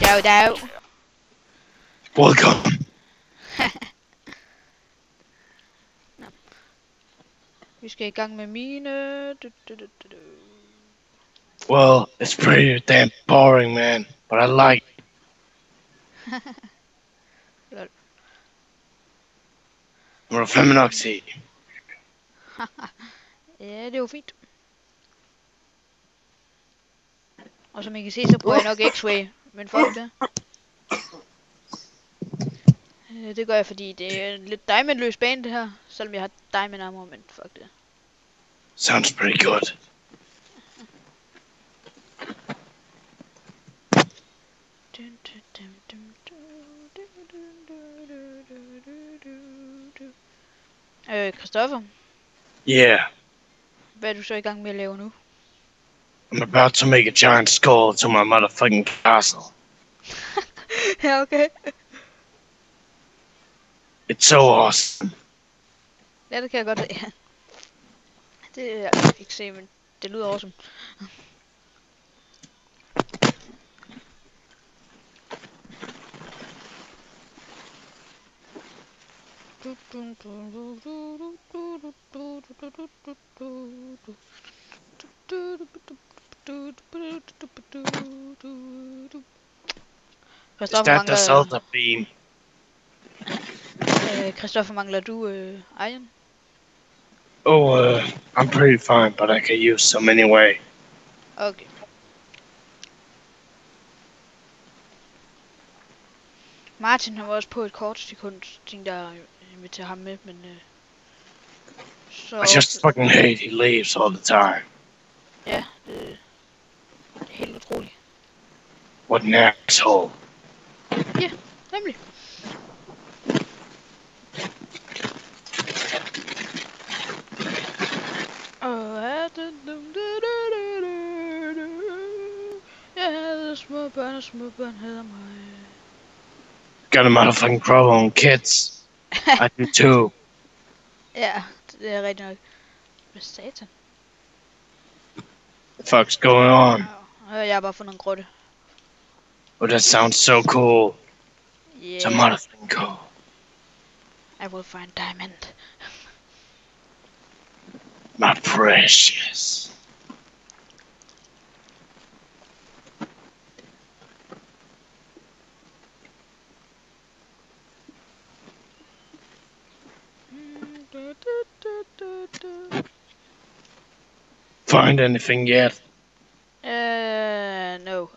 Dag. Welcome. Vi skal i gang med mine. Well, it's pretty damn boring, man. But I like it. Lol. We're a feminazi. Ja, det er jo fint. Og som I kan se, så bruger jeg nok X-Ray. Men fuck det. Det gør jeg, fordi det er en lidt diamond-løs bane, det her. Selvom jeg har diamond armor, men fuck det. Sounds pretty good. Christoffer, Yeah, hvad er du så i gang med at lave nu? I'm about to make a giant skull to my motherfucking castle. Ja, okay. It's so awesome. Ja, det kan jeg godt se. Det er jeg ikke se, men det lyder awesome. Is that the Zelda beam? Christoffer, mangler du iron? Oh, I'm pretty fine, but I could use some anyway. Okay. Martin har også på et kort sekund tænkt at invitere ham med, men så... I just fucking hate he leaves all the time. Ja, det er helt utroligt. What an asshole. Ja, nemlig. Ja, små børn hedder mig. Got a motherfucking problem on kids. I do too. Ja, det er rigtig nok. Hvad satan? The fuck's going on? Jeg har bare fundet en grotte. Oh, that sounds so cool. It's a Yeah, motherfucking cool. I will find diamond. My precious. Find anything yet? No.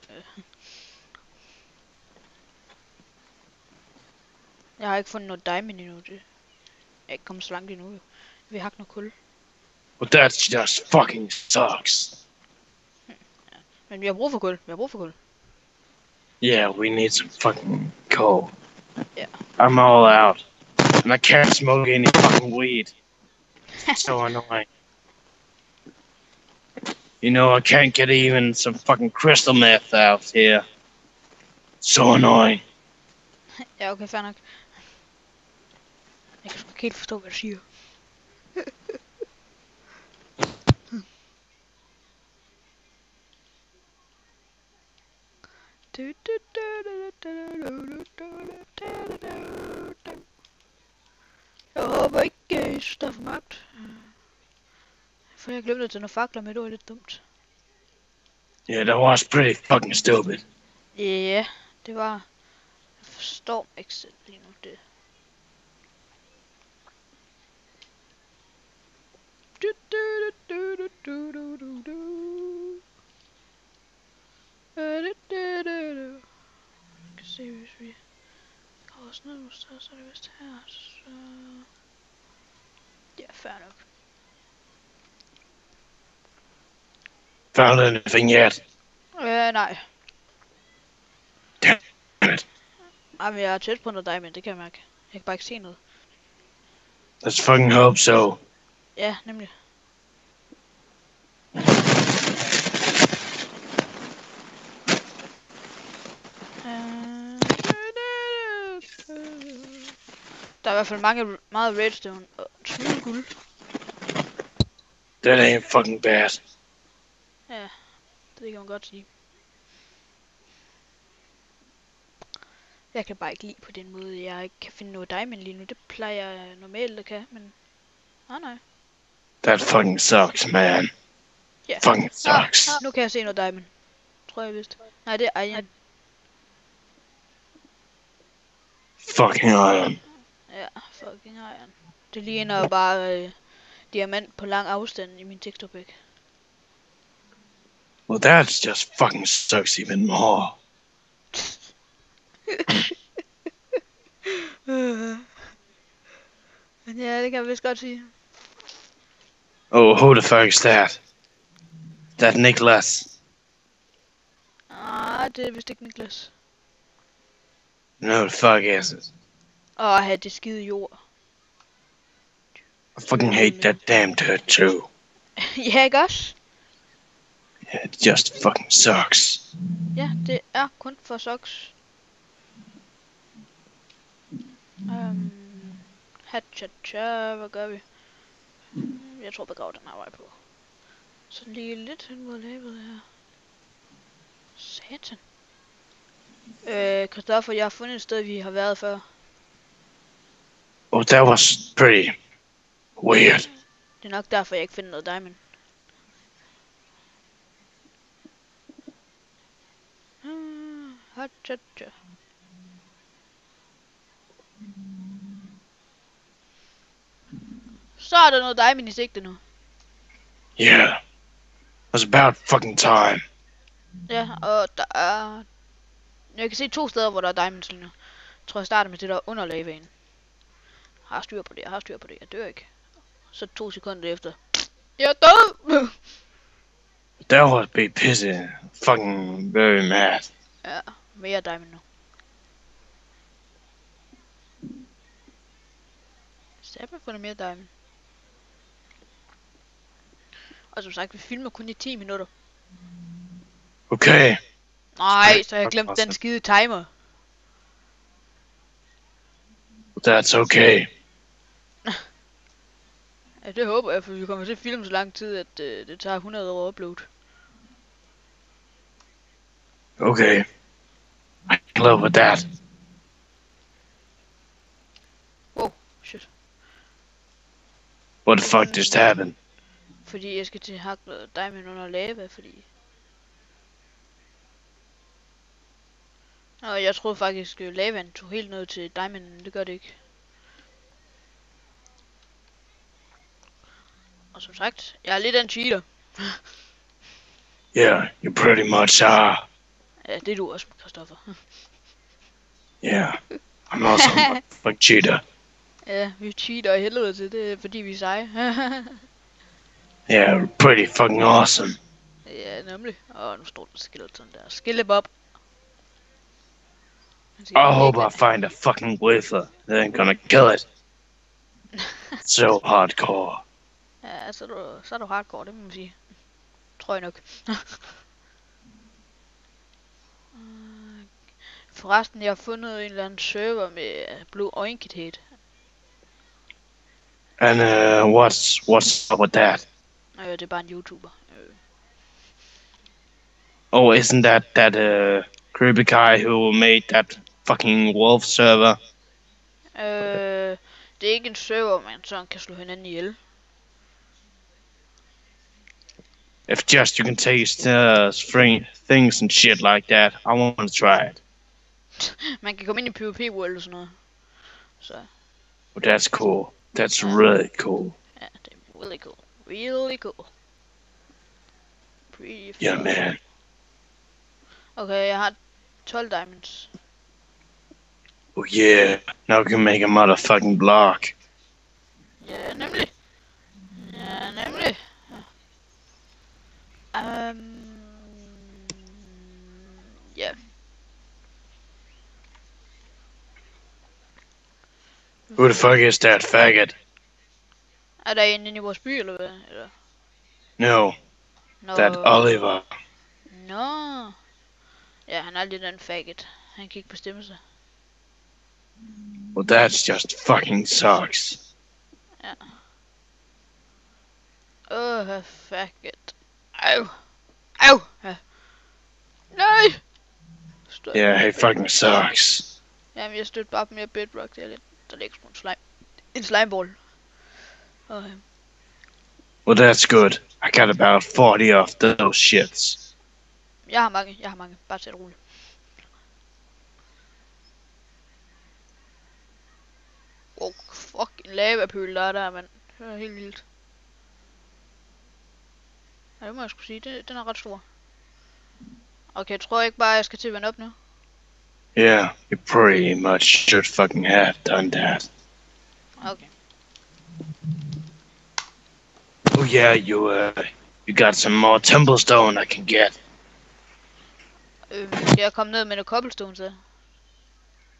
Jeg har ikke fundet noget diamond endnu. Jeg er ikke kommet så langt endnu. Vi har ikke noget kul. Well, that just fucking sucks. Men vi har brug for kul. Yeah, we need some fucking coal. Yeah. I'm all out. And I can't smoke any fucking weed. It's so annoying. You know, I can't get even some fucking crystal meth out here. So annoying. Ja, okay, fair nok. Jeg kan sgu ikke helt forstå, hvad du siger. Jeg håber ikke, I synes, der er for mørkt. For jeg glemte at tage nogle fakler med, det var lidt dumt. Yeah, that was pretty fucking stupid. Ja, det var... Jeg forstår ikke selv lige nu det. Kan se, hvis vi går sådan noget så er det vist her, så... Ja, fair nok. Found anything yet? Nej. Damn it. Ej, men jeg er tæt på noget diamond, det kan jeg mærke. Jeg kan bare ikke se noget. Let's fucking hope so. Ja, nemlig. Der er i hvert fald meget redstone og en smule guld. That ain't fucking bad. Ja, det kan man godt sige. Jeg kan bare ikke lide på den måde, jeg ikke kan finde noget diamond lige nu. Det plejer jeg normalt at kan, men... nej. That fucking sucks, man. Ja. Fucking sucks. Nu kan jeg se noget diamond. Tror jeg vist. Nej, det er iron. Fucking iron. Ja, fucking iron. Det ligner bare diamant på lang afstand i min texturepack. Well, that just fucking sucks even more. Ja, det kan jeg vist godt sige. Oh, who the fuck is that? That Nicholas? Det er vist ikke Niklas. No, the fuck is it? Det skide jord. I fucking hate that damn dirt too. Ja, ikke også? Yeah, it just fucking sucks. Ja, det er kun for socks. Hatcha, hvad gør vi? Jeg tror begrav den her vej på. Så lige lidt hen mod lavet her. Satan. Christoffer, jeg har fundet et sted, vi har været før. Oh, that was pretty weird. Det er nok derfor, jeg ikke finder noget diamond. Hatcha. Så er der noget diamond i sigte nu. Yeah. It was about fucking time. Ja, og der er... Jeg kan se 2 steder, hvor der er diamonds lige nu. Jeg tror, jeg starter med det der under lavaen. Har styr på det, jeg dør ikke. Så 2 sekunder efter. Jeg er død! That would be pissy. Fucking very mad. Ja, mere diamond nu. Sabba får mere diamond. Og som sagt, vi filmer kun i 10 minutter. Okay. Nej, så har jeg glemt den skide timer. That's okay. Ja, det håber jeg, for vi kommer til at filme så lang tid, at det tager 100 år at upload. Okay. I can live with that. Wow, shit. What the fuck just happened? Fordi jeg skal til at hakke noget diamond under lava, fordi... Og jeg troede faktisk, at lavaen tog helt ned til diamond, det gør det ikke. Og som sagt, jeg er lidt af en cheater. Yeah, you pretty much are. Ja, det er du også, Christoffer. Yeah. I'm also a fucking cheater. Ja, vi cheater i helvede til, det er fordi vi er seje. Yeah, pretty fucking awesome. Ja, nemlig. Nu står der skeleton der. Skillebob. I hope I find a fucking wither. Then gonna kill it. So hardcore. Ja, så er du hardcore, det må man sige. Tror jeg nok. Forresten, jeg har fundet en eller anden server med Blue Oinkhead. And what's up with that? Det er bare en YouTuber. Oh, isn't that creepy guy who made that fucking wolf server? Det er ikke en server, man sådan kan slå hinanden ihjel. If just you can taste things and shit like that, I want to try it. Man kan komme ind i PvP World og sådan noget. Så. Oh, that's cool. That's really cool. Ja, det er really cool. Really cool. Pretty fun. Yeah, man. Okay, jeg har 12 diamonds. Oh yeah. Now we can make a motherfucking block. Ja, nemlig. Ja. Who the fuck is that faggot? Er der en inde i vores by, eller hvad? Eller? No, that Oliver. Nå. Ja, han er lidt en faggot. Han kan ikke bestemme sig. Well, that's just fucking sucks. Ja. Faggot. Au. Ja. Nej! Yeah, he fucking sucks. Jamen, jeg støtter bare mere bedrock. Det er lidt... Der ligger sgu en slime. En slimeball. Okay. Well, that's good. I got about 40 off those shits. Jeg har mange. Bare tag det roligt. Oh, fuck, en lavapøl der, mand. Det er helt vildt. Ja, det må jeg sgu sige. Den er ret stor. Okay, jeg tror ikke bare, jeg skal til at vende op nu. Yeah, you pretty much should fucking have done that. Okay. Oh yeah, you got some more tumblestone I can get. Skal jeg komme ned med noget cobblestone så?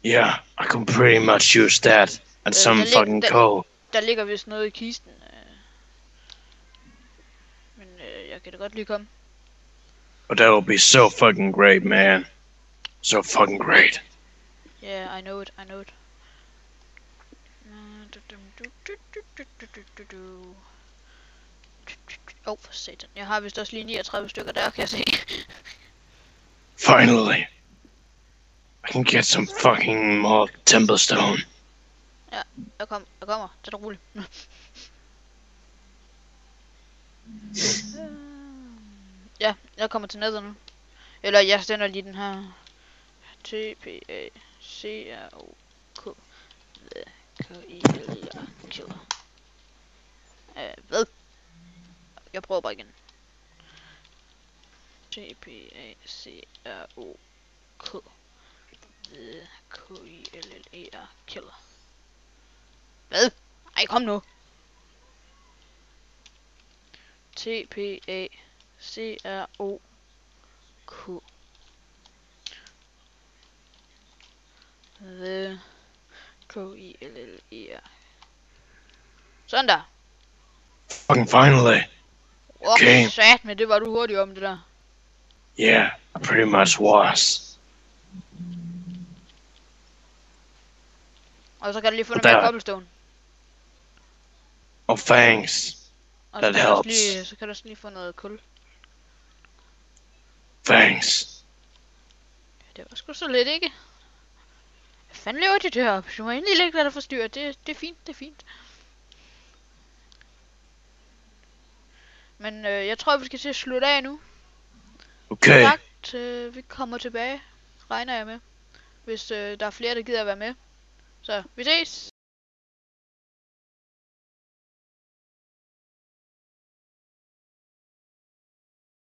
Yeah, I can pretty much use that. And some fucking coal. Der ligger vist noget i kisten. Men jeg kan da godt lige komme. But that will be so fucking great, man. So fucking great. Yeah, I know it. Oh, for satan. Jeg har vist også lige 39 stykker der, kan jeg se. Finally. I can get some fucking more tumblestone. Ja, jeg kommer. Det er roligt. Ja, jeg kommer til nether nu. Eller jeg stender lige den her. TPACROK killer. Hvad? Jeg prøver bare igen. TPACROK killer. Hvad? Ej, kom nu. TPACROK The KILLER. Sådan der. Fucking finally. Okay. Sat med, det var du hurtigt om det der. Yeah, I pretty much was. Og så kan du lige få noget mere cobblestone. Oh, thanks. Og That helps. Så kan du også lige få noget kul. Thanks. Det var sgu så lidt, ikke? Hvad fanden laver de deroppe? Du må endelig ikke lade dig forstyrre. Det er fint. Men jeg tror, vi skal til at slutte af nu. Okay. Sagt, vi kommer tilbage, regner jeg med. Hvis der er flere, der gider at være med. Så vi ses!